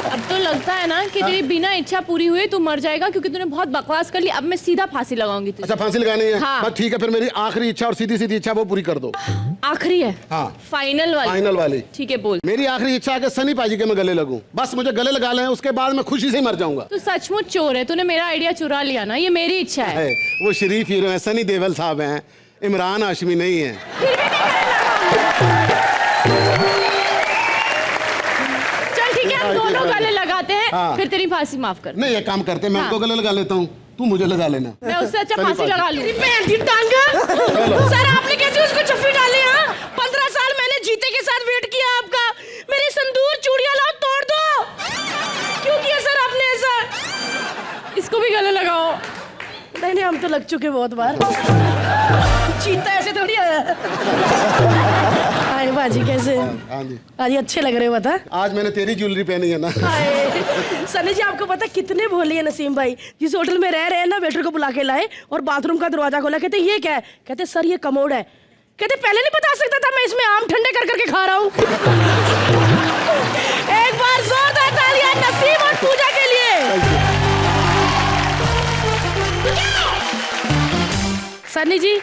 अब तो लगता है ना कि तेरी बिना इच्छा पूरी हुई तू मर जाएगा, क्योंकि तूने बहुत बकवास कर ली। अब मैं सीधा फांसी लगाऊंगी तुझे। अच्छा फांसी लगानी है? हाँ। बस ठीक है, फिर मेरी आखिरी इच्छा और सीधी सीधी इच्छा वो पूरी कर दो। आखिरी है? हाँ। फाइनल वाली? फाइनल वाली। ठीक है बोल। मेरी आखिरी इच्छा है कि सनी पाजी के मैं गले लगूं, बस मुझे गले लगा लें, उसके बाद मैं खुशी से मर जाऊंगा। तू सचमुच चोर है, तूने मेरा आइडिया चुरा लिया ना, ये मेरी इच्छा है। वो शरीफ हीरो है, सनी देओल साहब हैं, इमरान हाशमी नहीं है। फिर भी नहीं लगाऊंगी। चल ठीक है, हम दोनों गले लगाते हैं। हाँ। फिर तेरी फांसी माफ कर। नहीं, ये काम करते हैं, मैं हाँ। उनको गले लगा लेता हूँ। तू मुझे लगा लेना। मैं उससे अच्छा सनी फांसी पाजी। लगा लूं। मैं दी टांगा। सर आपने कैसे उसको चप्पी डाली? हाँ 15 साल मैंने जीते के साथ वेट किया आपका। मेरी संदूर चूड़ियां लाओ तोड़ दो। क्यों किया सर आपने ऐसा? इसको भी गले लगाओ। नहीं हम तो लग चुके बहुत बार। चीता ऐसे थोड़ी आया। हाय बाजी कैसे? हाँ जी। बाजी अच्छे लग रहे हो बता। आज मैंने तेरी ज्वेलरी पहनी है ना। हाय सनी जी आपको पता कितने भोले हैं नसीम भाई। जिस होटल में रह रहे हैं ना वेटर को बुला के लाए और बाथरूम का दरवाजा खोला। कहते ये क्या है? कहते सर ये कमोड है। कहते पहले नहीं बता सकता था मैं इसमें आम ठंडे कर करके खा रहा हूँ। एक बार जोरदार तालियां नसीम और पूजा के लिए। सनी जी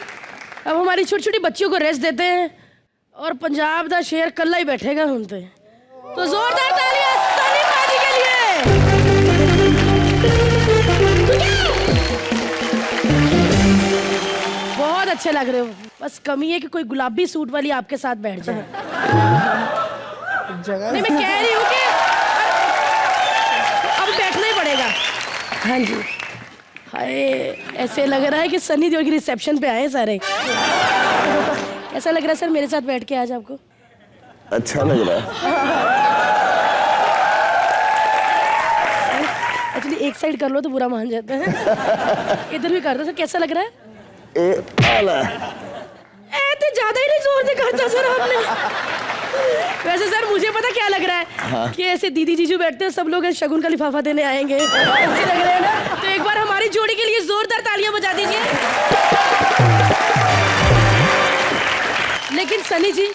अब हमारी छोटी छोटी बच्चियों को रेस्ट देते हैं और पंजाब दा शेर कल्ला ही बैठेगा हुन ते। तो जोरदार तालियां सनी पाजी के लिए। बहुत अच्छे लग रहे हो। बस कमी है कि कोई गुलाबी सूट वाली आपके साथ बैठ जाए। नहीं मैं कह रही हूँ कि अब बैठना ही पड़ेगा। हाँ जी हाय ऐसे लग रहा है कि सनी देओल की रिसेप्शन पे आए सारे। कैसा लग रहा है सर मेरे साथ बैठ के आज आपको? अच्छा लग रहा है। एक्चुअली एक साइड कर लो तो बुरा मान जाता है। इधर भी कर दो सर। कैसा लग रहा है? आला तो ज्यादा ही नहीं जोर से कहा था सर आपने। वैसे सर मुझे पता क्या लग रहा है कि ऐसे दीदी जीजू बैठते हैं सब लोग शगुन का लिफाफा देने आएंगे। ऐसे लग रहा है ना। तो एक बार हमारी जोड़ी के लिए जोरदार तालियां बजा दीजिए। लेकिन सनी जी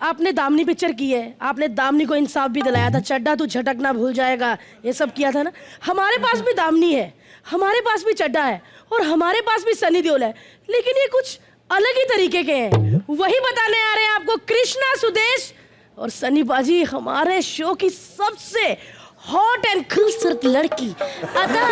आपने दामनी पिक्चर की है। आपने दामनी को इंसाफ भी दिलाया था। चड्डा तू झटकना भूल जाएगा ये सब किया था ना। हमारे पास भी दामनी है, हमारे पास भी चड्डा है और हमारे पास भी सनी देओल है। लेकिन ये कुछ अलग ही तरीके के हैं। वही बताने आ रहे हैं आपको कृष्णा सुदेश और सनी बाजी हमारे शो की सबसे हॉट एंड खूबसूरत लड़की अदा।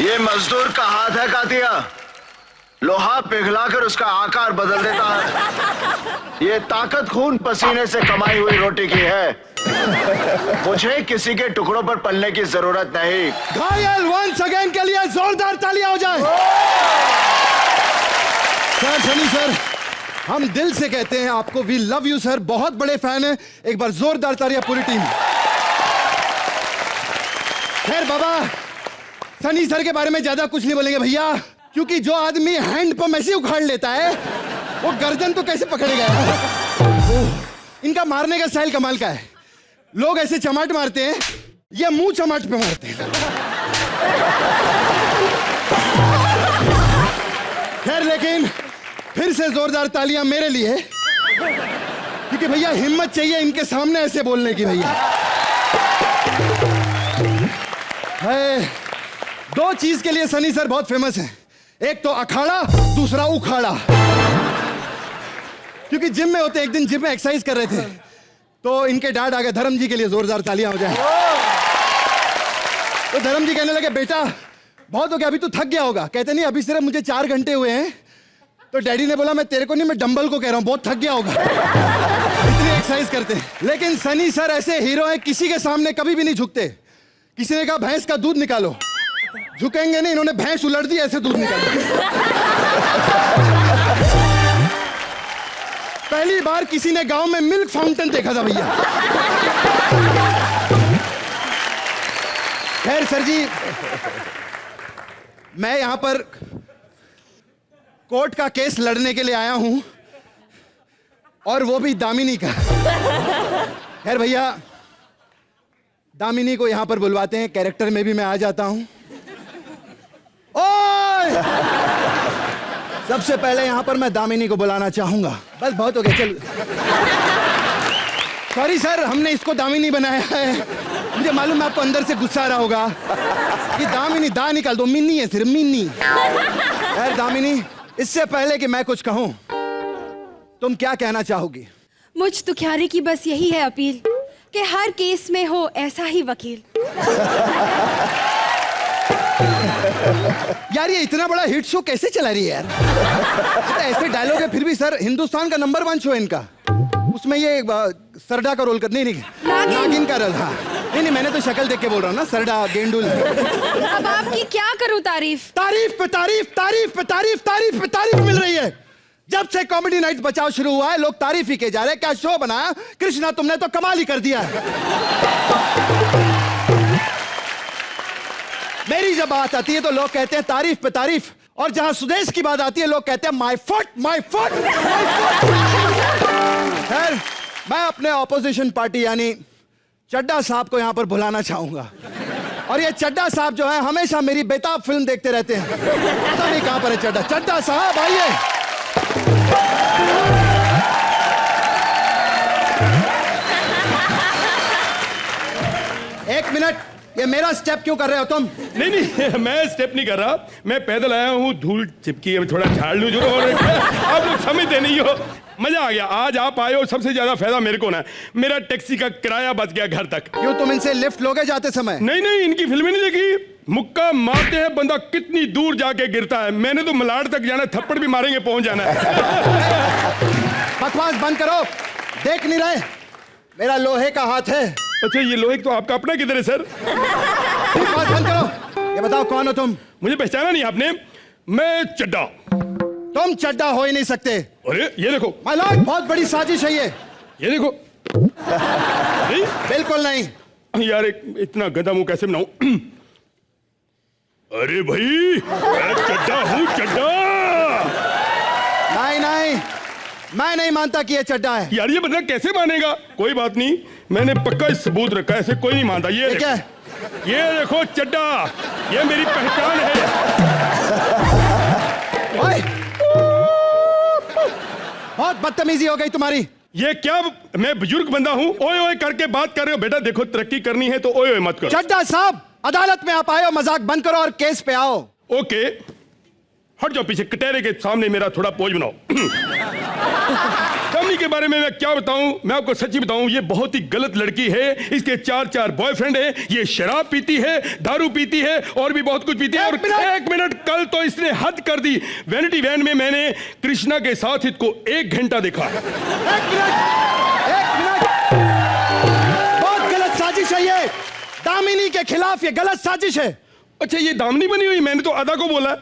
ये मजदूर का हाथ है कातिया। लोहा पिघलाकर उसका आकार बदल देता है। ये ताकत खून पसीने से कमाई हुई रोटी की है। मुझे किसी के टुकड़ों पर पलने की जरूरत नहीं। घायल वंस अगेन के लिए जोरदार तालियां हो जाए। सर सनी सर हम दिल से कहते हैं आपको वी लव यू सर। बहुत बड़े फैन हैं। एक बार जोरदार तालियां पूरी टीम। खैर बाबा सनी सर के बारे में ज्यादा कुछ नहीं बोलेंगे भैया, क्योंकि जो आदमी हैंड पंप ऐसे उखाड़ लेता है वो गर्दन तो कैसे पकड़ेगा। इनका मारने का स्टाइल कमाल का है। लोग ऐसे चमाट मारते हैं, ये मुंह चमाट पे मारते हैं। खैर लेकिन फिर से जोरदार तालियां मेरे लिए, क्योंकि भैया हिम्मत चाहिए इनके सामने ऐसे बोलने की। भैया है दो चीज के लिए सनी सर बहुत फेमस हैं। एक तो अखाड़ा, दूसरा उखाड़ा। क्योंकि जिम में होते, एक दिन जिम में एक्सरसाइज कर रहे थे तो इनके डैड आ गए। धर्म जी के लिए जोरदार तालियां हो जाए। तो धर्म जी कहने लगे बेटा बहुत हो गया, अभी तू थक गया होगा। कहते नहीं अभी सिर्फ मुझे 4 घंटे हुए हैं। तो डैडी ने बोला मैं तेरे को नहीं, मैं डंबल को कह रहा हूं, बहुत थक गया होगा। इतनी एक्सरसाइज करते हैं। लेकिन सनी सर ऐसे हीरो हैं, किसी के सामने कभी भी नहीं झुकते। किसी ने कहा भैंस का दूध निकालो, झुकेंगे नहीं। इन्होंने भैंस उलट दी, ऐसे दूध निकालो। पहली बार किसी ने गांव में मिल्क फाउंटेन देखा था भैया। खैर सर जी मैं यहां पर कोर्ट का केस लड़ने के लिए आया हूं, और वो भी दामिनी का। खैर भैया दामिनी को यहां पर बुलवाते हैं, कैरेक्टर में भी मैं आ जाता हूं। ओए! सबसे पहले यहां पर मैं दामिनी को बुलाना चाहूंगा। बस बहुत हो गया, चल। सॉरी सर हमने इसको दामिनी बनाया है। मुझे मालूम है आपको अंदर से गुस्सा आ रहा होगा कि दामिनी दा निकाल दो, मिन्नी है सिर्फ मिन्नी। यार दामिनी इससे पहले कि मैं कुछ कहूं तुम क्या कहना चाहोगी? मुझ दुखियारी की बस यही है अपील, कि हर केस में हो ऐसा ही वकील। यार ये इतना बड़ा हिट शो कैसे चला रही है यार? ऐसे डायलॉग है फिर भी सर, हिंदुस्तान का नंबर 1 शो है इनका। उसमें ये सरडा का रोल कर नहीं नागिन का रोल। हाँ नहीं, मैंने तो शक्ल देख के बोल रहा हूँ ना, सरडा गेंडुल। अब आपकी क्या करूं तारीफ? तारीफ पे तारीफ, तारीफ पे तारीफ, तारीफ पे तारीफ मिल रही है। जब से कॉमेडी नाइट बचाव शुरू हुआ है लोग तारीफ ही के जा रहे हैं। क्या शो बनाया कृष्णा, तुमने तो कमाल ही कर दिया है। मेरी जब बात आती है तो लोग कहते हैं तारीफ पे तारीफ, और जहां सुदेश की बात आती है लोग कहते हैं my foot my foot my foot. खैर मैं अपने ऑपोजिशन पार्टी यानी चड्डा साहब को यहां पर बुलाना चाहूंगा। और ये चड्डा साहब जो है हमेशा मेरी बेताब फिल्म देखते रहते हैं। पता नहीं कहां पर है चड्डा। चड्डा साहब आइए। एक मिनट, ये मेरा स्टेप क्यों कर रहे हो तुम? नहीं मैं स्टेप नहीं कर रहा, मैं पैदल आया हूँ, धूल चिपकी है, थोड़ा झाड़ लूं जो। और आप लोग समझते नहीं हो, मजा आ गया। आज आप आए हो, सबसे ज्यादा फायदा मेरे को ना, मेरा टैक्सी का किराया बच गया घर तक। क्यों तुम इनसे लिफ्ट लोगे जाते समय? नहीं इनकी फिल्में नहीं देखी? मुक्का मारते हैं बंदा कितनी दूर जाके गिरता है, मैंने तो मलाड तक जाना है, थप्पड़ भी मारेंगे पहुंच जाना है। बकवास बंद करो, देख नहीं रहे मेरा लोहे का हाथ है। अच्छा ये लोहे तो आपका अपना किधर है सर? बकवास बंद करो, ये बताओ कौन हो तुम? मुझे पहचाना नहीं आपने? मैं चड्डा। तुम चड्डा हो ही नहीं सकते। अरे ये देखो माय लॉर्ड, बहुत बड़ी साजिश है ये देखो। नहीं? बिल्कुल नहीं यार इतना गधा मुंह कैसे बनाऊं? अरे भाई मैं चड्डा हूँ, चड्डा। नहीं मैं नहीं मानता कि ये चड्डा है। यार ये बंदा कैसे मानेगा? कोई बात नहीं, मैंने पक्का सबूत रखा है, ऐसे कोई नहीं मानता। ये क्या? ये देखो चड्डा, ये मेरी पहचान है। बहुत बदतमीजी हो गई तुम्हारी। ये क्या, मैं बुजुर्ग बंदा हूँ, ओए ओए करके बात कर रहे हो? बेटा देखो तरक्की करनी है तो ओए ओए मत करो। चड्डा साहब अदालत में आप आए हो, मजाक बंद करो और केस पे आओ। ओके हट जाओ पीछे, कटहरे के सामने मेरा थोड़ा पोज बनाओ। फैमिली के बारे में मैं क्या बताऊं, मैं आपको सच्ची बताऊं, ये बहुत ही गलत लड़की है। इसके 4 बॉयफ्रेंड है, ये शराब पीती है, दारू पीती है और भी बहुत कुछ पीती है। और एक मिनट, कल तो इसने हद कर दी। वैनिटी वैन में मैंने कृष्णा के साथ इसको 1 घंटा देखा। एक मिनट, बहुत गलत साजिश है ये। दामिनी के खिलाफ ये गलत साजिश है। अच्छा ये दामिनी बनी हुई? मैंने तो अदा को बोला।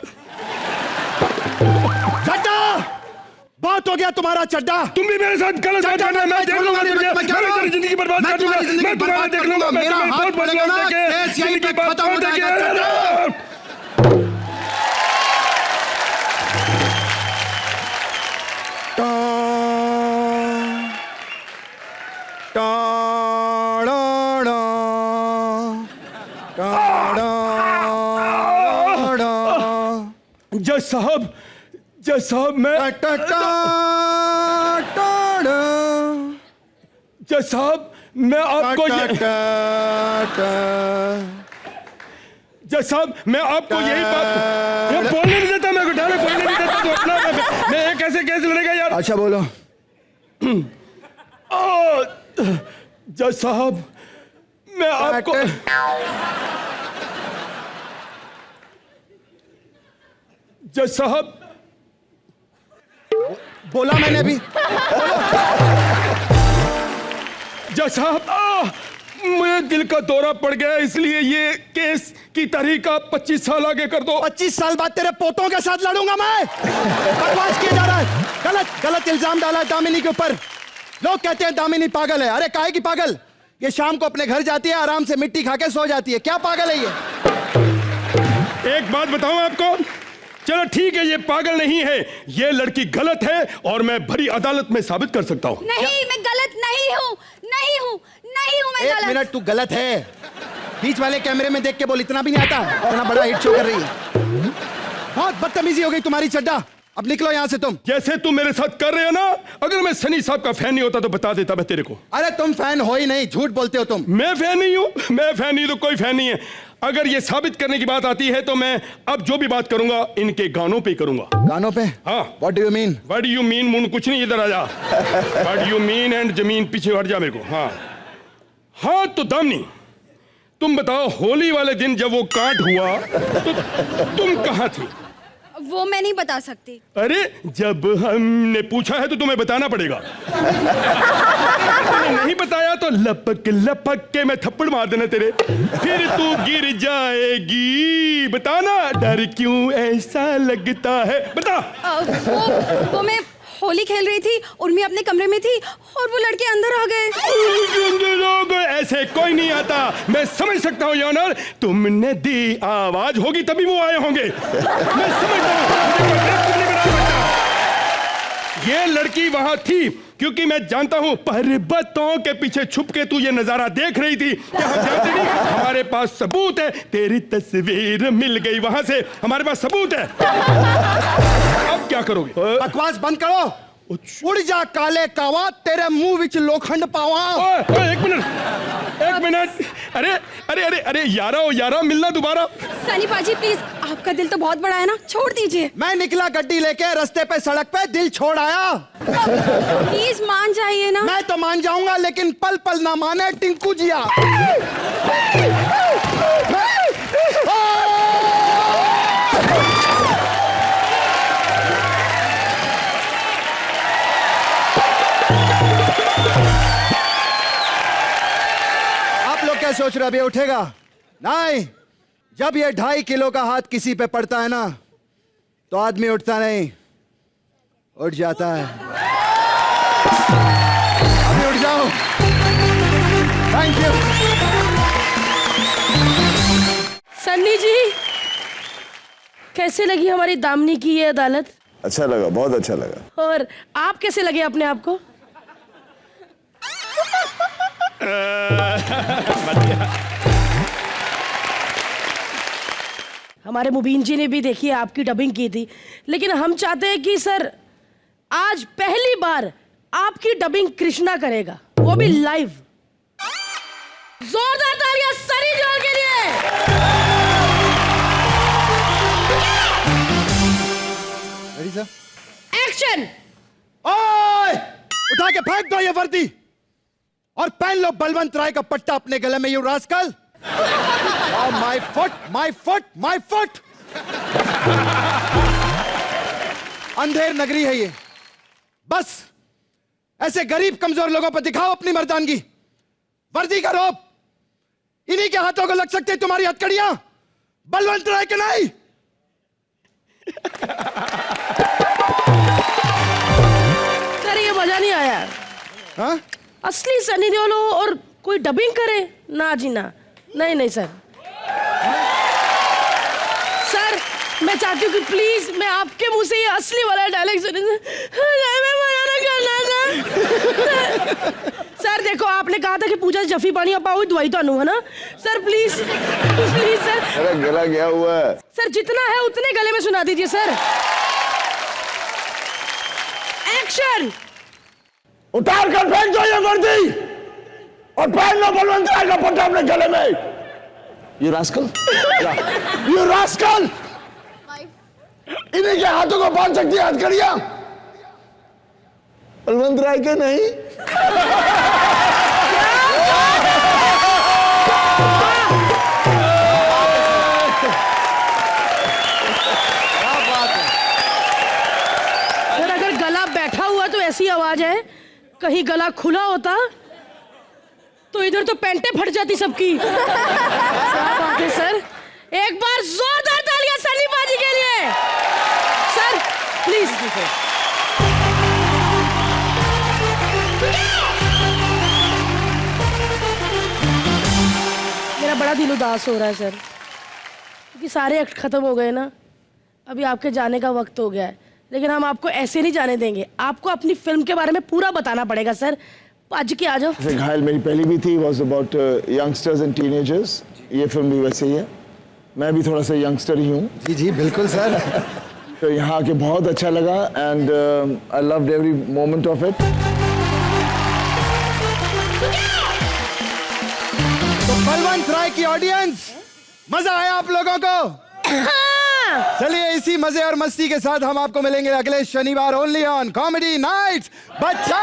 चड्डा बहुत हो गया तुम्हारा चड्डा। तुम भी मेरे साथ गलत बात करना, मैं देख लूंगा तुझे, मैं तेरी जिंदगी बर्बाद कर दूंगा, मैं तुम्हारा देख लूंगा, मैं तुम्हें बहुत बदलाव देके जिंदगी खत्म हो जाएगी। जज साहब मैं जज साहब मैं आपको जज साहब मैं आपको यही बात, ये बोलने नहीं देता मेरे को, डायरेक्ट बोलने नहीं देता। तो अपना मैं ये कैसे केस लड़ेगा यार? अच्छा बोलो। जज साहब मैं आपको जज साहब बोला मैंने अभी। जज साहब मुझे दिल का दौरा पड़ गया, इसलिए ये केस की तारीख आप 25 साल आगे कर दो। 25 साल बाद तेरे पोतों के साथ लड़ूंगा मैं। बकवास किया जा रहा है, गलत इल्जाम डाला है दामिनी के ऊपर। लोग कहते हैं दामिनी पागल है। अरे काहे की पागल? ये शाम को अपने घर जाती है, आराम से मिट्टी खा के सो जाती है। क्या पागल है ये? एक बात बताऊं आपको, चलो ठीक है ये पागल नहीं है, ये लड़की गलत है और मैं भरी अदालत में साबित कर सकता हूँ। नहीं मैं गलत नहीं हूँ मैं एक गलत। मिनट, तू गलत है। बीच वाले कैमरे में देख के बोल, इतना भी नहीं आता। इतना बड़ा हिट शो कर रही है। बहुत बदतमीजी हो गई तुम्हारी चड्डा। अब निकलो यहाँ से तुम। जैसे तुम मेरे साथ कर रहे हो ना, अगर मैं सनी साहब का फैन नहीं होता तो बता देता मैं तेरे को। अरे तुम फैन हो ही नहीं, झूठ बोलते हो तुम। मैं फैन नहीं हूँ, मैं फैन नहीं तो कोई फैन नहीं है। अगर ये साबित करने की बात आती है तो मैं अब जो भी बात करूंगा इनके गानों पे करूंगा। गानों पे? हाँ। What do you mean? What do you mean? मुन कुछ नहीं, इधर आ जा। What do you mean? And जमीन पीछे हट जा मेरे को। हाँ हाँ तो दामिनी, तुम बताओ, होली वाले दिन जब वो कांड हुआ तो तुम कहाँ थी? वो मैं नहीं बता सकती। अरे जब हमने पूछा है तो तुम्हें बताना पड़ेगा। तुमने नहीं बताया तो लपक लपक के मैं थप्पड़ मार देना तेरे, फिर तू गिर जाएगी। बताना, डर क्यों ऐसा लगता है, बता। वो मैं होली खेल रही थी, उर्मी अपने कमरे में थी और वो लड़के अंदर आ गए। ऐसे कोई नहीं आता, मैं समझ सकता हूँ योनर, तुमने दी आवाज होगी तभी वो आए होंगे, मैं समझता हूँ। ये लड़की वहां थी क्योंकि मैं जानता हूं पर्वतों के पीछे छुप के तू ये नजारा देख रही थी। क्या हम जानते नहीं? हमारे पास सबूत है, तेरी तस्वीर मिल गई वहां से, हमारे पास सबूत है। अब क्या करोगे? बकवास बंद करो, उड़ जा काले कावा, तेरे मुंह विच लोखंड पावा। एक मिनट, अरे अरे अरे अरे यारा मिलना दोबारा। सनी पाजी प्लीज, आपका दिल तो बहुत बड़ा है ना, छोड़ दीजिए। मैं निकला गड्डी लेके, रास्ते पे सड़क पे दिल छोड़ आया। प्लीज मान जाइए ना। मैं तो मान जाऊंगा, लेकिन पल पल ना माने टिंकू जिया। क्या सोच रहा, अभी उठेगा? नहीं, जब ये 2.5 किलो का हाथ किसी पे पड़ता है ना, तो आदमी उठता नहीं, उठ जाता है। अभी उठ जाओ। Thank you. सन्नी जी, कैसे लगी हमारी दामिनी की ये अदालत? अच्छा लगा, बहुत अच्छा लगा। और आप कैसे लगे अपने आप को? हमारे मुबीन जी ने भी देखी आपकी डबिंग की थी, लेकिन हम चाहते हैं कि सर आज पहली बार आपकी डबिंग कृष्णा करेगा, वो भी लाइव। जोरदार तालियां सनी देओल के लिए। Ready sir? एक्शन। ओए, उठा के फेंक दो ये वर्दी और पहन लो बलवंत राय का पट्टा अपने गले में, you rascal. My foot, my foot, my foot. Andher Nagari है ये, बस ऐसे गरीब कमजोर लोगों पर दिखाओ अपनी मर्दानगी। वर्दी का रोब, इन्हीं के हाथों को लग सकती है तुम्हारी हथकड़ियां, बलवंत राय के नहीं। सर ये मजा नहीं आया। हाँ? असली सनी देओल हो और कोई डबिंग करे ना जी ना। नहीं सर, सर मैं चाहती हूँ कि प्लीज मैं आपके मुंह से ये असली वाला डायलॉग सुने। सर देखो, आपने कहा था कि पूजा जफी पानी आप आओ दवाई तो है ना सर, प्लीज प्लीज सर। अरे गला गया हुआ है सर, जितना है उतने गले में सुना दीजिए सर। एक्शन। उतार कर फेंक दो ये वर्दी और पहन लो बलवंत राय का पट्टा अपने गले में। You rascal, you rascal. इन्हीं के हाथों को बांध सकती है हथकड़ियां, बलवंत राय के नहीं। सर अगर गला बैठा हुआ तो ऐसी आवाज है, कहीं गला खुला होता तो इधर तो पैंटें फट जाती सबकी। क्या बात है सर, एक बार जोरदार तालियां सनी बाजी के लिए। Sir please. मेरा बड़ा दिल उदास हो रहा है सर, क्योंकि सारे एक्ट खत्म हो गए ना, अभी आपके जाने का वक्त हो गया है, लेकिन हम आपको ऐसे नहीं जाने देंगे। आपको अपनी फिल्म के बारे में पूरा बताना पड़ेगा सर। आज के आ जाओ। घायल मेरी पहली भी थी, was about youngsters and teenagers. ये फिल्म भी वैसे ही है, मैं भी थोड़ा सा यंगस्टर ही हूँ। जी जी बिल्कुल सर। तो यहाँ आके बहुत अच्छा लगा and I loved every moment of it. तो बलवंत राय की ऑडियंस, मजा आया आप लोगों को? चलिए इसी मजे और मस्ती के साथ हम आपको मिलेंगे अगले शनिवार ओनली ऑन कॉमेडी नाइट्स। बच्चा